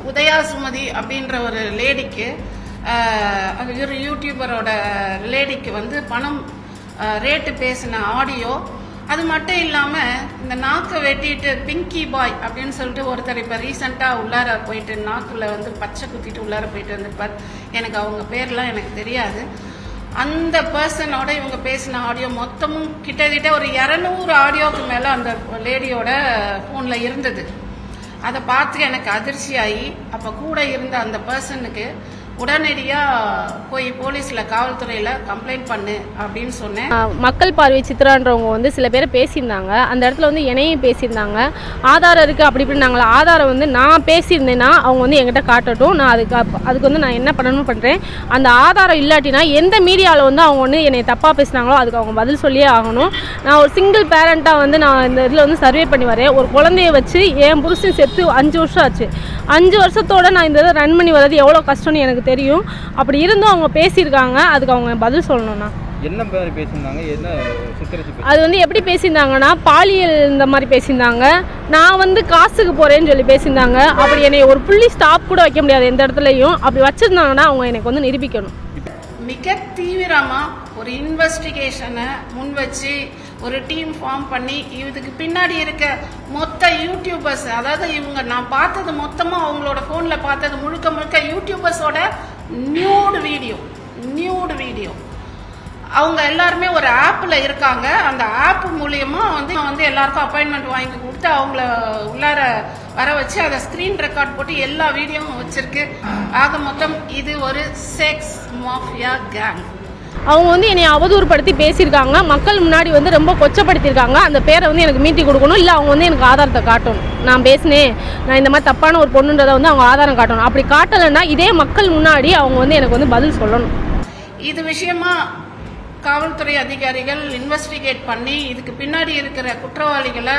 உதயா சுமதி அப்படின்ற ஒரு லேடிக்கு ஒரு யூடியூபரோட லேடிக்கு வந்து பணம் ரேட்டு பேசின ஆடியோ, அது மட்டும் இல்லாமல் இந்த நாக்கை வெட்டிட்டு பிங்கி பாய் அப்படின்னு சொல்லிட்டு ஒருத்தர் இப்போ ரீசெண்டாக உள்ளார போயிட்டு நாக்கில் வந்து பச்சை குத்திட்டு உள்ளார போயிட்டு வந்திருப்பார். எனக்கு அவங்க பேர்லாம் எனக்கு தெரியாது. அந்த பர்சனோட இவங்க பேசின ஆடியோ மொத்தமும் கிட்டத்தட்ட ஒரு 200 ஆடியோவுக்கு மேலே அந்த லேடியோட ஃபோனில் இருந்தது. அதை பார்த்து எனக்கு அதிர்ச்சியாகி அப்போ கூட இருந்த அந்த பர்சனுக்கு உடனடியாக போய் போலீஸில் காவல்துறையில் கம்ப்ளைண்ட் பண்ணு அப்படின்னு சொன்னேன். மக்கள் பார்வை சித்ரான்றவங்க வந்து சில பேரை பேசியிருந்தாங்க. அந்த இடத்துல வந்து என்னையும் பேசியிருந்தாங்க. ஆதாரம் இருக்குது அப்படி இப்படின்னாங்களா. ஆதாரம் வந்து நான் பேசியிருந்தேன்னா அவங்க வந்து என்கிட்ட காட்டட்டும். நான் அதுக்கு வந்து நான் என்ன பண்ணணும்னு பண்ணுறேன். அந்த ஆதாரம் இல்லாட்டினா எந்த மீடியாவில் வந்து அவங்க வந்து என்னை தப்பாக பேசினாங்களோ அதுக்கு அவங்க பதில் சொல்லியே ஆகணும். நான் ஒரு சிங்கிள் பேரண்ட்டாக வந்து நான் இந்த இதில் வந்து சர்வே பண்ணி வரேன். ஒரு குழந்தைய வச்சு என் புருஷன் செத்து 5 வருஷம் ஆச்சு. 5 வருஷத்தோடு நான் இந்த இதை ரன் பண்ணி வர்றது எவ்வளோ கஷ்டம்னு எனக்கு தெரியும். அப்படி இருந்தும் அவங்க பேசியிருக்காங்க. அதுக்கு அவங்க பதில் சொல்லணும்னா என்ன மாதிரி பேசியிருந்தாங்க, என்ன சித்தரிச்சு அது வந்து எப்படி பேசியிருந்தாங்கன்னா பாலியல் இந்த மாதிரி பேசியிருந்தாங்க. நான் வந்து காசுக்கு போகிறேன்னு சொல்லி பேசியிருந்தாங்க. அப்படி என்னை ஒரு புள்ளி ஸ்டாப் கூட வைக்க முடியாது எந்த இடத்துலையும். அப்படி வச்சுருந்தாங்கன்னா அவங்க எனக்கு வந்து நிரூபிக்கணும். மிக தீவிரமாக ஒரு இன்வெஸ்டிகேஷனை முன் வச்சு ஒரு டீம் ஃபார்ம் பண்ணி இதுக்கு பின்னாடி இருக்க மொத்த யூடியூபர்ஸ், அதாவது இவங்க நான் பார்த்தது மொத்தமாக அவங்களோட ஃபோனில் பார்த்தது முழுக்க யூடியூபர்ஸோட நியூடு வீடியோ அவங்க எல்லாருமே ஒரு ஆப்பில் இருக்காங்க. அந்த ஆப் மூலியமா வந்து எல்லாருக்கும் அப்பாயின்மெண்ட் வாங்கி கொடுத்து அவங்கள உள்ளார வர வச்சு அதை ஸ்க்ரீன் ரெக்கார்ட் போட்டு எல்லா வீடியோவும் வச்சிருக்கு. ஆக மொத்தம் இது ஒரு செக்ஸ் மாஃபியா கேங். அவங்க வந்து என்னை அவதூறுப்படுத்தி பேசியிருக்காங்க. மக்கள் முன்னாடி வந்து ரொம்ப கொச்சப்படுத்தியிருக்காங்க. அந்த பேரை வந்து எனக்கு மீட்டி கொடுக்கணும். இல்லை அவங்க வந்து எனக்கு ஆதாரத்தை காட்டணும். நான் பேசினேன், நான் இந்த மாதிரி தப்பான ஒரு பொண்ணுன்றதை வந்து அவங்க ஆதாரம் காட்டணும். அப்படி காட்டலைன்னா இதே மக்கள் முன்னாடி அவங்க வந்து எனக்கு வந்து பதில் சொல்லணும். இது விஷயமா காவல்துறை அதிகாரிகள் இன்வெஸ்டிகேட் பண்ணி இதுக்கு பின்னாடி இருக்கிற குற்றவாளிகளை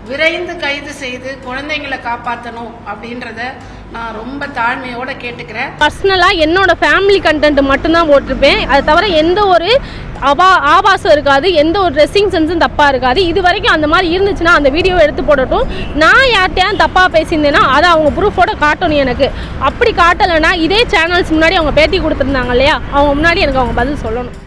விரைந்து கைது செய்து குழந்தைங்களை காப்பாற்றணும் அப்படின்றத நான் ரொம்ப தாழ்மையோட கேட்டுக்கிறேன். பர்சனலாக என்னோட ஃபேமிலி கண்டென்ட் மட்டும்தான் போட்டிருப்பேன். அது தவிர எந்த ஒரு ஆபாசம் இருக்காது, எந்த ஒரு ட்ரெஸ்ஸிங் சென்ஸும் தப்பாக இருக்காது. இது வரைக்கும் அந்த மாதிரி இருந்துச்சுன்னா அந்த வீடியோவை எடுத்து போடட்டும். நான் யார்கிட்டையும் தப்பாக பேசியிருந்தேன்னா அதை அவங்க ப்ரூஃபோட காட்டணும் எனக்கு. அப்படி காட்டலைன்னா இதே சேனல்ஸ் முன்னாடி அவங்க பேட்டி கொடுத்துருந்தாங்க இல்லையா, அவங்க முன்னாடி எனக்கு அவங்க பதில் சொல்லணும்.